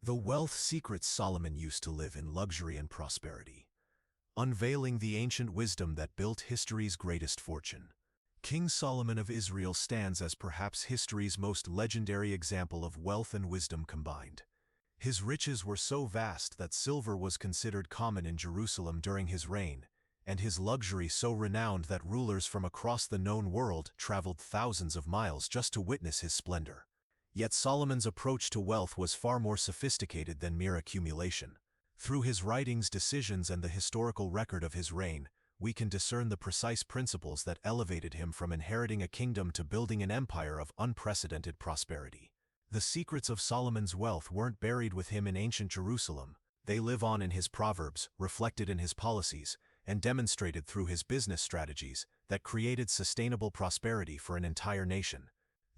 The wealth secrets. Solomon used to live in luxury and prosperity, unveiling the ancient wisdom that built history's greatest fortune. King Solomon of Israel stands as perhaps history's most legendary example of wealth and wisdom combined. His riches were so vast that silver was considered common in Jerusalem during his reign, and his luxury so renowned that rulers from across the known world traveled thousands of miles just to witness his splendor. Yet Solomon's approach to wealth was far more sophisticated than mere accumulation. Through his writings, decisions, and the historical record of his reign, we can discern the precise principles that elevated him from inheriting a kingdom to building an empire of unprecedented prosperity. The secrets of Solomon's wealth weren't buried with him in ancient Jerusalem. They live on in his proverbs, reflected in his policies, and demonstrated through his business strategies that created sustainable prosperity for an entire nation.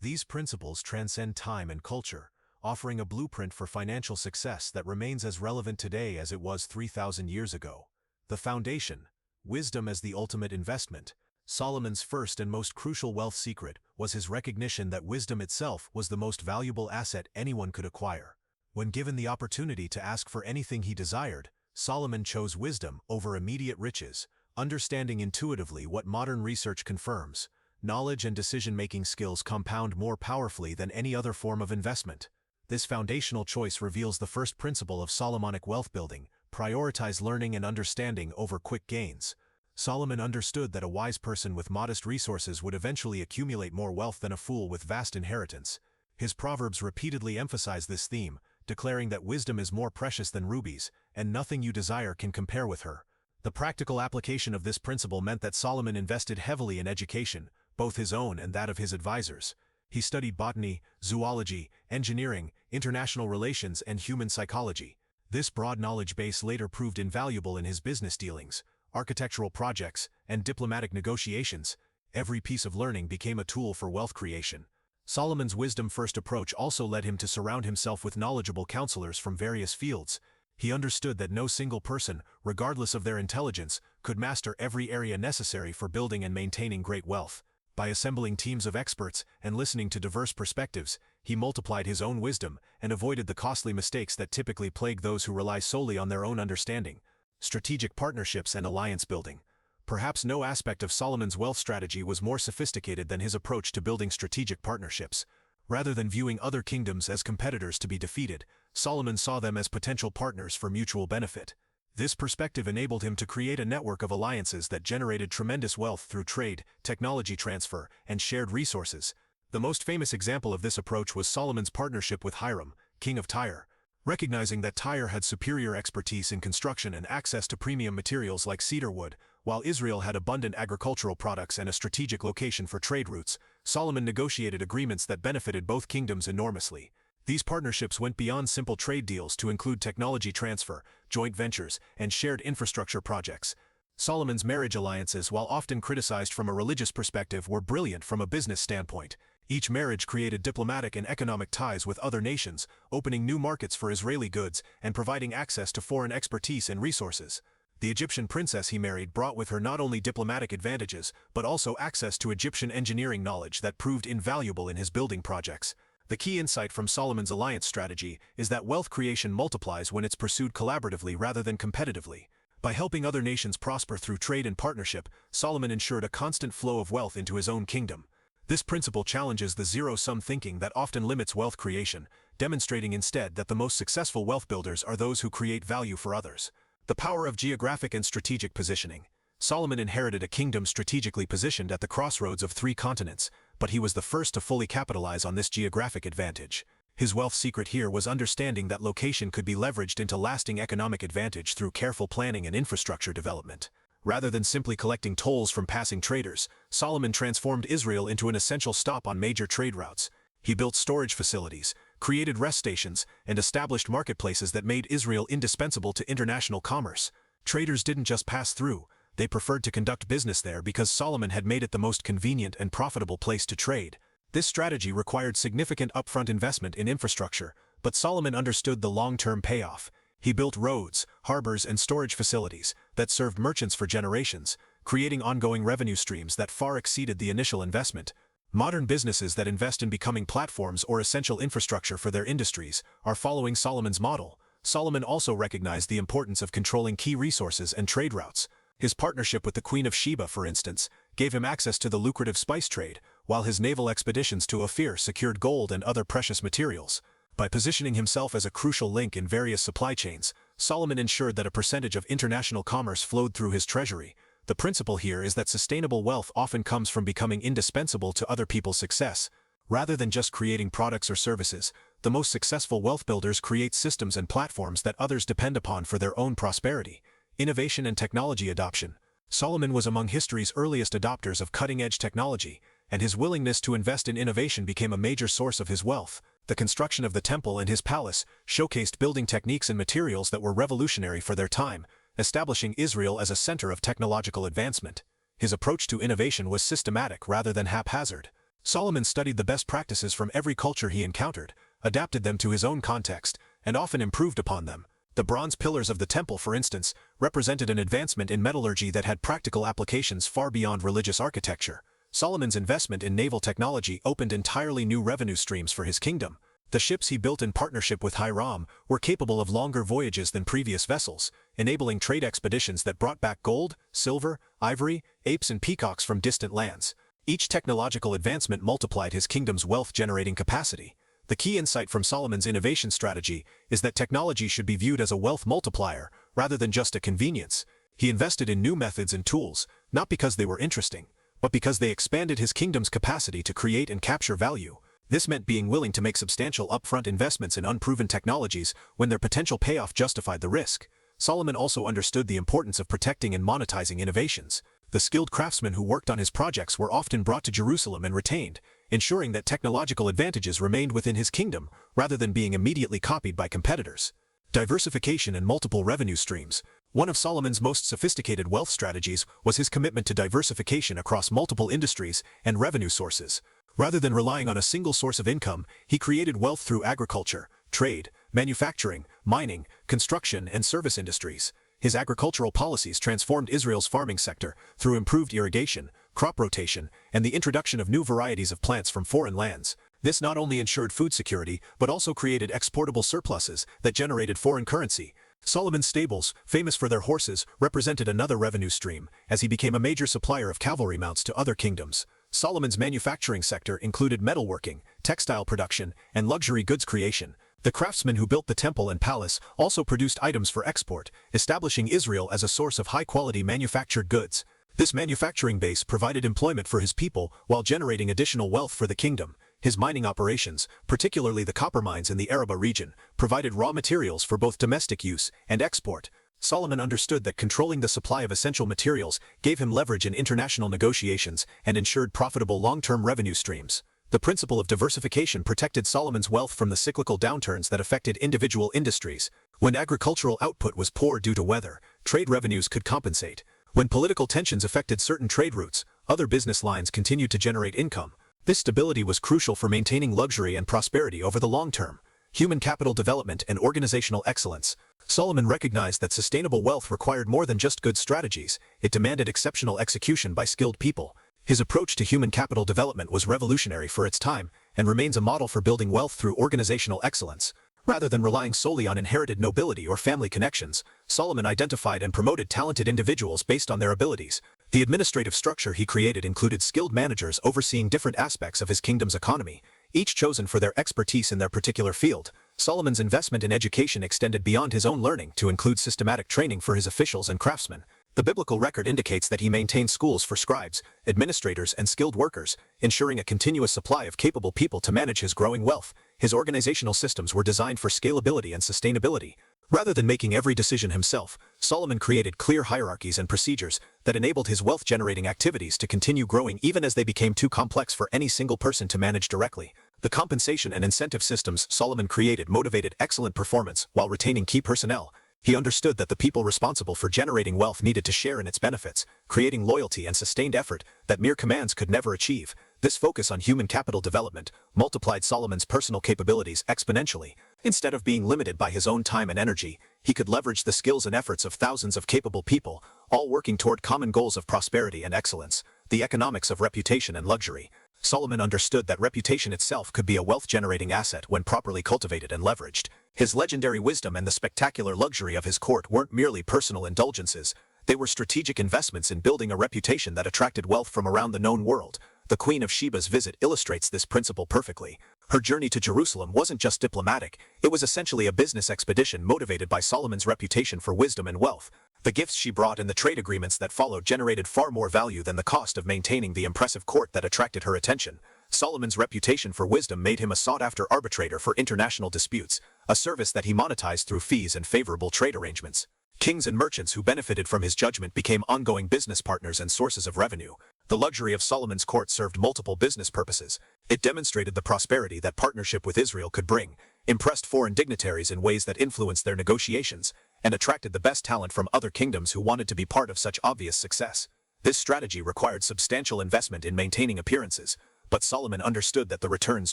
These principles transcend time and culture, offering a blueprint for financial success that remains as relevant today as it was 3,000 years ago. The foundation, wisdom as the ultimate investment. Solomon's first and most crucial wealth secret was his recognition that wisdom itself was the most valuable asset anyone could acquire. When given the opportunity to ask for anything he desired, Solomon chose wisdom over immediate riches, understanding intuitively what modern research confirms: knowledge and decision-making skills compound more powerfully than any other form of investment. This foundational choice reveals the first principle of Solomonic wealth building: prioritize learning and understanding over quick gains. Solomon understood that a wise person with modest resources would eventually accumulate more wealth than a fool with vast inheritance. His proverbs repeatedly emphasize this theme, declaring that wisdom is more precious than rubies, and nothing you desire can compare with her. The practical application of this principle meant that Solomon invested heavily in education, both his own and that of his advisors. He studied botany, zoology, engineering, international relations, and human psychology. This broad knowledge base later proved invaluable in his business dealings, architectural projects, and diplomatic negotiations. Every piece of learning became a tool for wealth creation. Solomon's wisdom-first approach also led him to surround himself with knowledgeable counselors from various fields. He understood that no single person, regardless of their intelligence, could master every area necessary for building and maintaining great wealth. By assembling teams of experts and listening to diverse perspectives, he multiplied his own wisdom and avoided the costly mistakes that typically plague those who rely solely on their own understanding. Strategic partnerships and alliance building. Perhaps no aspect of Solomon's wealth strategy was more sophisticated than his approach to building strategic partnerships. Rather than viewing other kingdoms as competitors to be defeated, Solomon saw them as potential partners for mutual benefit. This perspective enabled him to create a network of alliances that generated tremendous wealth through trade, technology transfer, and shared resources. The most famous example of this approach was Solomon's partnership with Hiram, king of Tyre. Recognizing that Tyre had superior expertise in construction and access to premium materials like cedar wood, while Israel had abundant agricultural products and a strategic location for trade routes, Solomon negotiated agreements that benefited both kingdoms enormously. These partnerships went beyond simple trade deals to include technology transfer, joint ventures, and shared infrastructure projects. Solomon's marriage alliances, while often criticized from a religious perspective, were brilliant from a business standpoint. Each marriage created diplomatic and economic ties with other nations, opening new markets for Israeli goods and providing access to foreign expertise and resources. The Egyptian princess he married brought with her not only diplomatic advantages, but also access to Egyptian engineering knowledge that proved invaluable in his building projects. The key insight from Solomon's alliance strategy is that wealth creation multiplies when it's pursued collaboratively rather than competitively. By helping other nations prosper through trade and partnership, Solomon ensured a constant flow of wealth into his own kingdom. This principle challenges the zero-sum thinking that often limits wealth creation, demonstrating instead that the most successful wealth builders are those who create value for others. The power of geographic and strategic positioning. Solomon inherited a kingdom strategically positioned at the crossroads of 3 continents, but he was the first to fully capitalize on this geographic advantage. His wealth secret here was understanding that location could be leveraged into lasting economic advantage through careful planning and infrastructure development. Rather than simply collecting tolls from passing traders, Solomon transformed Israel into an essential stop on major trade routes. He built storage facilities, created rest stations, and established marketplaces that made Israel indispensable to international commerce. Traders didn't just pass through, they preferred to conduct business there because Solomon had made it the most convenient and profitable place to trade. This strategy required significant upfront investment in infrastructure, but Solomon understood the long-term payoff. He built roads, harbors, and storage facilities that served merchants for generations, creating ongoing revenue streams that far exceeded the initial investment. Modern businesses that invest in becoming platforms or essential infrastructure for their industries are following Solomon's model. Solomon also recognized the importance of controlling key resources and trade routes. His partnership with the Queen of Sheba, for instance, gave him access to the lucrative spice trade, while his naval expeditions to Ophir secured gold and other precious materials. By positioning himself as a crucial link in various supply chains, Solomon ensured that a percentage of international commerce flowed through his treasury. The principle here is that sustainable wealth often comes from becoming indispensable to other people's success. Rather than just creating products or services, the most successful wealth builders create systems and platforms that others depend upon for their own prosperity. Innovation and technology adoption. Solomon was among history's earliest adopters of cutting-edge technology, and his willingness to invest in innovation became a major source of his wealth. The construction of the temple and his palace showcased building techniques and materials that were revolutionary for their time, establishing Israel as a center of technological advancement. His approach to innovation was systematic rather than haphazard. Solomon studied the best practices from every culture he encountered, adapted them to his own context, and often improved upon them. The bronze pillars of the temple, for instance, represented an advancement in metallurgy that had practical applications far beyond religious architecture. Solomon's investment in naval technology opened entirely new revenue streams for his kingdom. The ships he built in partnership with Hiram were capable of longer voyages than previous vessels, enabling trade expeditions that brought back gold, silver, ivory, apes and peacocks from distant lands. Each technological advancement multiplied his kingdom's wealth-generating capacity. The key insight from Solomon's innovation strategy is that technology should be viewed as a wealth multiplier, rather than just a convenience. He invested in new methods and tools, not because they were interesting, but because they expanded his kingdom's capacity to create and capture value. This meant being willing to make substantial upfront investments in unproven technologies when their potential payoff justified the risk. Solomon also understood the importance of protecting and monetizing innovations. The skilled craftsmen who worked on his projects were often brought to Jerusalem and retained, ensuring that technological advantages remained within his kingdom, rather than being immediately copied by competitors. Diversification and multiple revenue streams. One of Solomon's most sophisticated wealth strategies was his commitment to diversification across multiple industries and revenue sources. Rather than relying on a single source of income, he created wealth through agriculture, trade, manufacturing, mining, construction, and service industries. His agricultural policies transformed Israel's farming sector through improved irrigation, crop rotation, and the introduction of new varieties of plants from foreign lands. This not only ensured food security, but also created exportable surpluses that generated foreign currency. Solomon's stables, famous for their horses, represented another revenue stream, as he became a major supplier of cavalry mounts to other kingdoms. Solomon's manufacturing sector included metalworking, textile production, and luxury goods creation. The craftsmen who built the temple and palace also produced items for export, establishing Israel as a source of high-quality manufactured goods. This manufacturing base provided employment for his people while generating additional wealth for the kingdom. His mining operations, particularly the copper mines in the Araba region, provided raw materials for both domestic use and export. Solomon understood that controlling the supply of essential materials gave him leverage in international negotiations and ensured profitable long-term revenue streams. The principle of diversification protected Solomon's wealth from the cyclical downturns that affected individual industries. When agricultural output was poor due to weather, trade revenues could compensate. When political tensions affected certain trade routes, other business lines continued to generate income. This stability was crucial for maintaining luxury and prosperity over the long term. Human capital development and organizational excellence. Solomon recognized that sustainable wealth required more than just good strategies. It demanded exceptional execution by skilled people. His approach to human capital development was revolutionary for its time and remains a model for building wealth through organizational excellence. Rather than relying solely on inherited nobility or family connections, Solomon identified and promoted talented individuals based on their abilities. The administrative structure he created included skilled managers overseeing different aspects of his kingdom's economy, each chosen for their expertise in their particular field. Solomon's investment in education extended beyond his own learning to include systematic training for his officials and craftsmen. The biblical record indicates that he maintained schools for scribes, administrators, and skilled workers, ensuring a continuous supply of capable people to manage his growing wealth. His organizational systems were designed for scalability and sustainability. Rather than making every decision himself, Solomon created clear hierarchies and procedures that enabled his wealth-generating activities to continue growing even as they became too complex for any single person to manage directly. The compensation and incentive systems Solomon created motivated excellent performance while retaining key personnel. He understood that the people responsible for generating wealth needed to share in its benefits, creating loyalty and sustained effort that mere commands could never achieve. This focus on human capital development multiplied Solomon's personal capabilities exponentially. Instead of being limited by his own time and energy, he could leverage the skills and efforts of thousands of capable people, all working toward common goals of prosperity and excellence. The economics of reputation and luxury. Solomon understood that reputation itself could be a wealth-generating asset when properly cultivated and leveraged. His legendary wisdom and the spectacular luxury of his court weren't merely personal indulgences. They were strategic investments in building a reputation that attracted wealth from around the known world. The Queen of Sheba's visit illustrates this principle perfectly. Her journey to Jerusalem wasn't just diplomatic, it was essentially a business expedition motivated by Solomon's reputation for wisdom and wealth. The gifts she brought and the trade agreements that followed generated far more value than the cost of maintaining the impressive court that attracted her attention. Solomon's reputation for wisdom made him a sought-after arbitrator for international disputes, a service that he monetized through fees and favorable trade arrangements. Kings and merchants who benefited from his judgment became ongoing business partners and sources of revenue. The luxury of Solomon's court served multiple business purposes. It demonstrated the prosperity that partnership with Israel could bring, impressed foreign dignitaries in ways that influenced their negotiations, and attracted the best talent from other kingdoms who wanted to be part of such obvious success. This strategy required substantial investment in maintaining appearances, but Solomon understood that the returns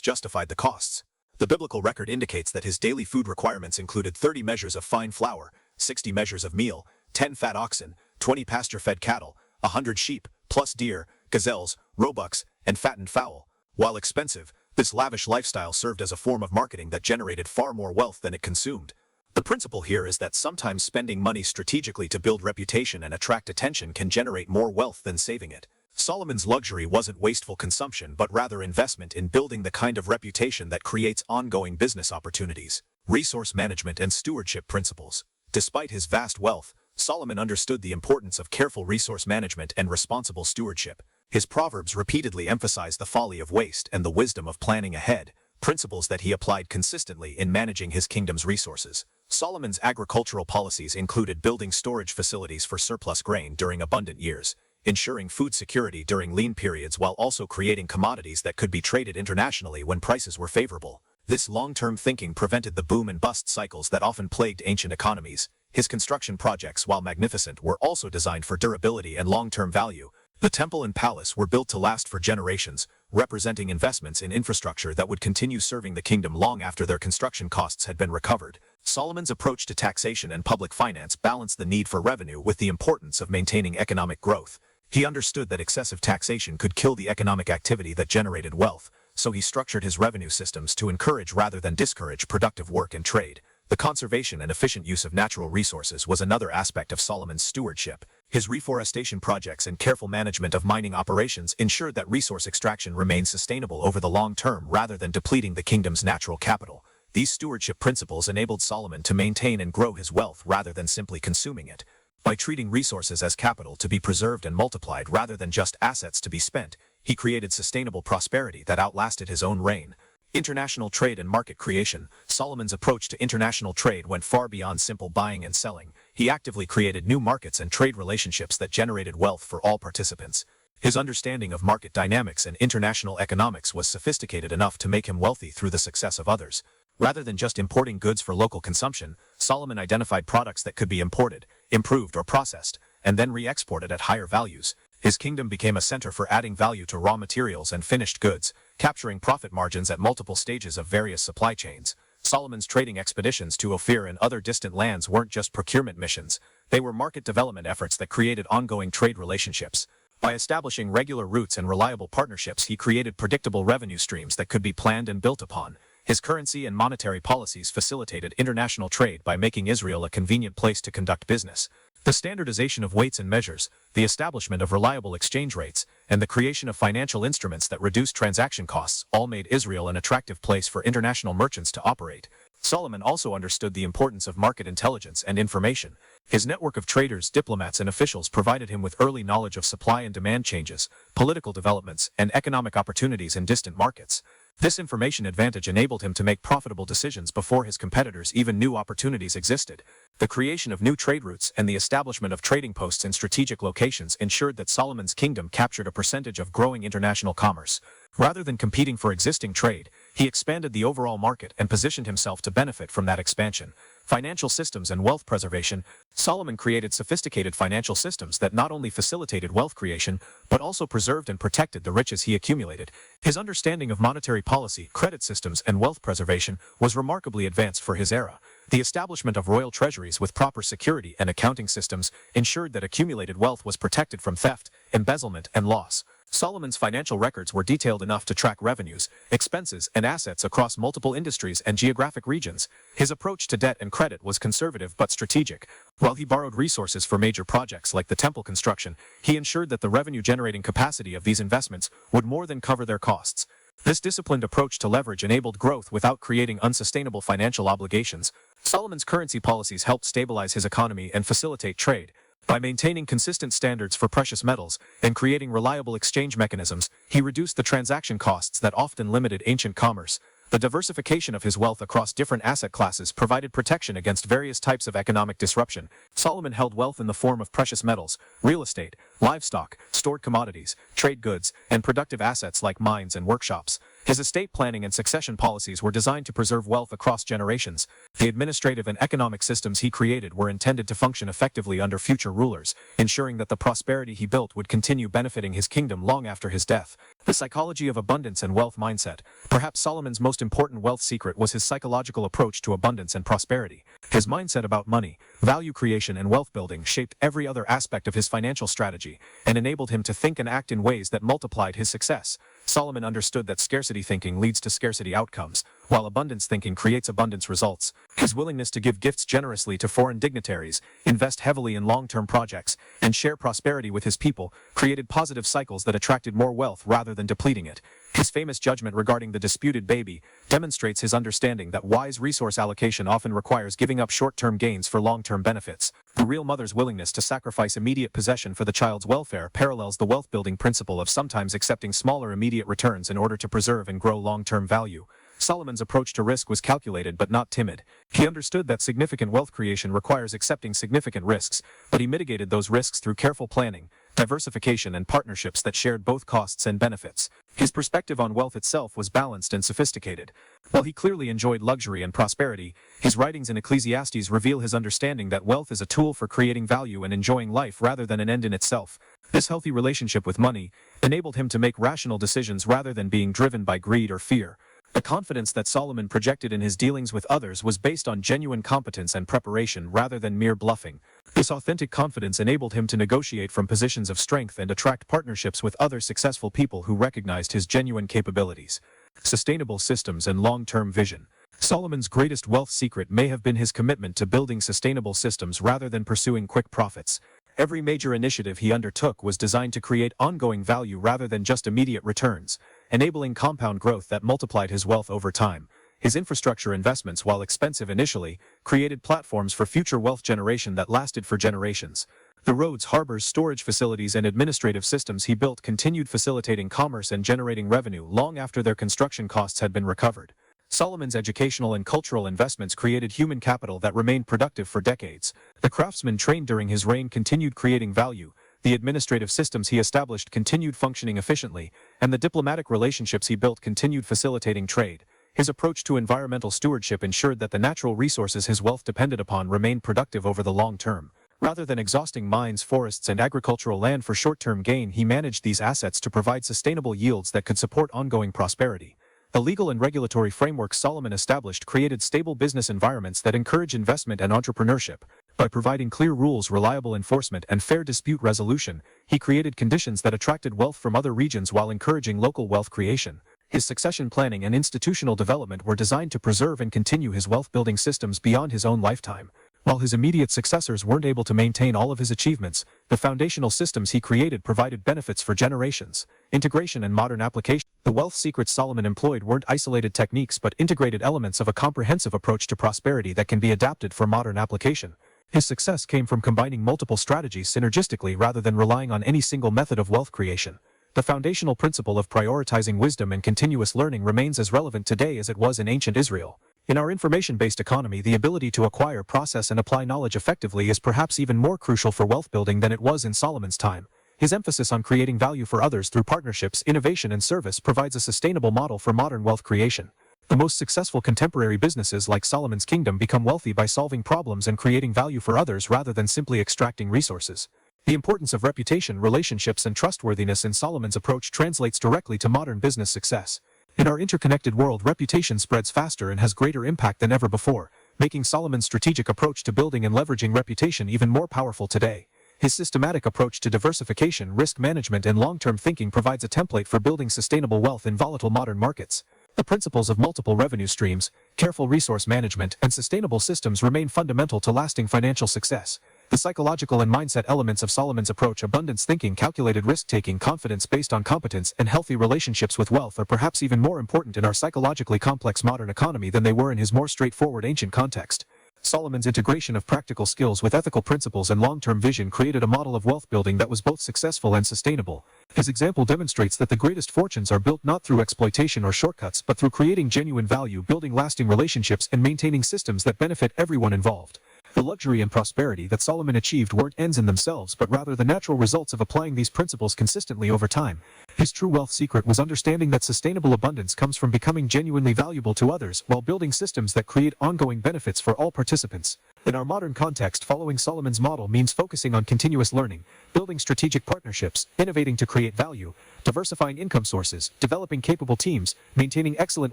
justified the costs. The biblical record indicates that his daily food requirements included 30 measures of fine flour, 60 measures of meal, 10 fat oxen, 20 pasture-fed cattle, 100 sheep, plus deer, gazelles, roebucks, and fattened fowl. While expensive, this lavish lifestyle served as a form of marketing that generated far more wealth than it consumed. The principle here is that sometimes spending money strategically to build reputation and attract attention can generate more wealth than saving it. Solomon's luxury wasn't wasteful consumption but rather investment in building the kind of reputation that creates ongoing business opportunities. Resource management and stewardship principles. Despite his vast wealth, Solomon understood the importance of careful resource management and responsible stewardship. His proverbs repeatedly emphasize the folly of waste and the wisdom of planning ahead, principles that he applied consistently in managing his kingdom's resources. Solomon's agricultural policies included building storage facilities for surplus grain during abundant years, ensuring food security during lean periods while also creating commodities that could be traded internationally when prices were favorable. This long-term thinking prevented the boom and bust cycles that often plagued ancient economies. His construction projects, while magnificent, were also designed for durability and long-term value. The temple and palace were built to last for generations, representing investments in infrastructure that would continue serving the kingdom long after their construction costs had been recovered. Solomon's approach to taxation and public finance balanced the need for revenue with the importance of maintaining economic growth. He understood that excessive taxation could kill the economic activity that generated wealth, so he structured his revenue systems to encourage rather than discourage productive work and trade. The conservation and efficient use of natural resources was another aspect of Solomon's stewardship. His reforestation projects and careful management of mining operations ensured that resource extraction remained sustainable over the long term rather than depleting the kingdom's natural capital. These stewardship principles enabled Solomon to maintain and grow his wealth rather than simply consuming it. By treating resources as capital to be preserved and multiplied rather than just assets to be spent, he created sustainable prosperity that outlasted his own reign. International trade and market creation. Solomon's approach to international trade went far beyond simple buying and selling. He actively created new markets and trade relationships that generated wealth for all participants. His understanding of market dynamics and international economics was sophisticated enough to make him wealthy through the success of others. Rather than just importing goods for local consumption, Solomon identified products that could be imported, improved or processed, and then re-exported at higher values. His kingdom became a center for adding value to raw materials and finished goods, capturing profit margins at multiple stages of various supply chains. Solomon's trading expeditions to Ophir and other distant lands weren't just procurement missions. They were market development efforts that created ongoing trade relationships. By establishing regular routes and reliable partnerships, he created predictable revenue streams that could be planned and built upon. His currency and monetary policies facilitated international trade by making Israel a convenient place to conduct business. The standardization of weights and measures, the establishment of reliable exchange rates, and the creation of financial instruments that reduced transaction costs all made Israel an attractive place for international merchants to operate. Solomon also understood the importance of market intelligence and information. His network of traders, diplomats, and officials provided him with early knowledge of supply and demand changes, political developments, and economic opportunities in distant markets. This information advantage enabled him to make profitable decisions before his competitors even knew opportunities existed. The creation of new trade routes and the establishment of trading posts in strategic locations ensured that Solomon's kingdom captured a percentage of growing international commerce. Rather than competing for existing trade, he expanded the overall market and positioned himself to benefit from that expansion. Financial systems and wealth preservation. Solomon created sophisticated financial systems that not only facilitated wealth creation, but also preserved and protected the riches he accumulated. His understanding of monetary policy, credit systems, and wealth preservation was remarkably advanced for his era. The establishment of royal treasuries with proper security and accounting systems ensured that accumulated wealth was protected from theft, embezzlement, and loss. Solomon's financial records were detailed enough to track revenues, expenses, and assets across multiple industries and geographic regions. His approach to debt and credit was conservative but strategic. While he borrowed resources for major projects like the temple construction, he ensured that the revenue-generating capacity of these investments would more than cover their costs. This disciplined approach to leverage enabled growth without creating unsustainable financial obligations. Solomon's currency policies helped stabilize his economy and facilitate trade. By maintaining consistent standards for precious metals and creating reliable exchange mechanisms, he reduced the transaction costs that often limited ancient commerce. The diversification of his wealth across different asset classes provided protection against various types of economic disruption. Solomon held wealth in the form of precious metals, real estate, livestock, stored commodities, trade goods, and productive assets like mines and workshops. His estate planning and succession policies were designed to preserve wealth across generations. The administrative and economic systems he created were intended to function effectively under future rulers, ensuring that the prosperity he built would continue benefiting his kingdom long after his death. The psychology of abundance and wealth mindset. Perhaps Solomon's most important wealth secret was his psychological approach to abundance and prosperity. His mindset about money, value creation, and wealth building shaped every other aspect of his financial strategy and enabled him to think and act in ways that multiplied his success. Solomon understood that scarcity thinking leads to scarcity outcomes, while abundance thinking creates abundance results. His willingness to give gifts generously to foreign dignitaries, invest heavily in long-term projects, and share prosperity with his people created positive cycles that attracted more wealth rather than depleting it. His famous judgment regarding the disputed baby demonstrates his understanding that wise resource allocation often requires giving up short-term gains for long-term benefits. The real mother's willingness to sacrifice immediate possession for the child's welfare parallels the wealth-building principle of sometimes accepting smaller immediate returns in order to preserve and grow long-term value. Solomon's approach to risk was calculated but not timid. He understood that significant wealth creation requires accepting significant risks, but he mitigated those risks through careful planning, diversification, and partnerships that shared both costs and benefits. His perspective on wealth itself was balanced and sophisticated. While he clearly enjoyed luxury and prosperity, his writings in Ecclesiastes reveal his understanding that wealth is a tool for creating value and enjoying life rather than an end in itself. This healthy relationship with money enabled him to make rational decisions rather than being driven by greed or fear. The confidence that Solomon projected in his dealings with others was based on genuine competence and preparation rather than mere bluffing. This authentic confidence enabled him to negotiate from positions of strength and attract partnerships with other successful people who recognized his genuine capabilities. Sustainable systems and long-term vision. Solomon's greatest wealth secret may have been his commitment to building sustainable systems rather than pursuing quick profits. Every major initiative he undertook was designed to create ongoing value rather than just immediate returns, enabling compound growth that multiplied his wealth over time. His infrastructure investments, while expensive initially, created platforms for future wealth generation that lasted for generations. The roads, harbors, storage facilities, and administrative systems he built continued facilitating commerce and generating revenue long after their construction costs had been recovered. Solomon's educational and cultural investments created human capital that remained productive for decades. The craftsmen trained during his reign continued creating value, the administrative systems he established continued functioning efficiently, and the diplomatic relationships he built continued facilitating trade. His approach to environmental stewardship ensured that the natural resources his wealth depended upon remained productive over the long term. Rather than exhausting mines, forests, and agricultural land for short-term gain, he managed these assets to provide sustainable yields that could support ongoing prosperity. The legal and regulatory frameworks Solomon established created stable business environments that encourage investment and entrepreneurship. By providing clear rules, reliable enforcement, and fair dispute resolution, he created conditions that attracted wealth from other regions while encouraging local wealth creation. His succession planning and institutional development were designed to preserve and continue his wealth-building systems beyond his own lifetime. While his immediate successors weren't able to maintain all of his achievements, the foundational systems he created provided benefits for generations. Integration and modern application. The wealth secrets Solomon employed weren't isolated techniques but integrated elements of a comprehensive approach to prosperity that can be adapted for modern application. His success came from combining multiple strategies synergistically rather than relying on any single method of wealth creation. The foundational principle of prioritizing wisdom and continuous learning remains as relevant today as it was in ancient Israel. In our information-based economy, the ability to acquire, process, and apply knowledge effectively is perhaps even more crucial for wealth building than it was in Solomon's time. His emphasis on creating value for others through partnerships, innovation, and service provides a sustainable model for modern wealth creation. The most successful contemporary businesses like Solomon's Kingdom become wealthy by solving problems and creating value for others rather than simply extracting resources. The importance of reputation, relationships, and trustworthiness in Solomon's approach translates directly to modern business success. In our interconnected world, reputation spreads faster and has greater impact than ever before, making Solomon's strategic approach to building and leveraging reputation even more powerful today. His systematic approach to diversification, risk management, and long-term thinking provides a template for building sustainable wealth in volatile modern markets. The principles of multiple revenue streams, careful resource management, and sustainable systems remain fundamental to lasting financial success. The psychological and mindset elements of Solomon's approach, abundance thinking, calculated risk-taking, confidence based on competence, and healthy relationships with wealth, are perhaps even more important in our psychologically complex modern economy than they were in his more straightforward ancient context. Solomon's integration of practical skills with ethical principles and long-term vision created a model of wealth building that was both successful and sustainable. His example demonstrates that the greatest fortunes are built not through exploitation or shortcuts, but through creating genuine value, building lasting relationships, and maintaining systems that benefit everyone involved. The luxury and prosperity that Solomon achieved weren't ends in themselves, but rather the natural results of applying these principles consistently over time. His true wealth secret was understanding that sustainable abundance comes from becoming genuinely valuable to others while building systems that create ongoing benefits for all participants. In our modern context, following Solomon's model means focusing on continuous learning, building strategic partnerships, innovating to create value, diversifying income sources, developing capable teams, maintaining excellent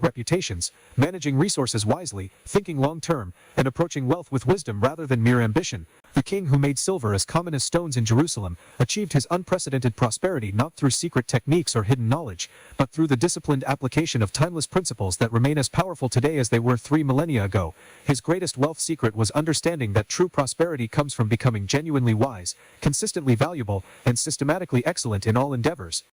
reputations, managing resources wisely, thinking long-term, and approaching wealth with wisdom rather than mere ambition. The king who made silver as common as stones in Jerusalem achieved his unprecedented prosperity not through secret techniques or hidden knowledge, but through the disciplined application of timeless principles that remain as powerful today as they were 3 millennia ago. His greatest wealth secret was understanding that true prosperity comes from becoming genuinely wise, consistently valuable, and systematically excellent in all endeavors.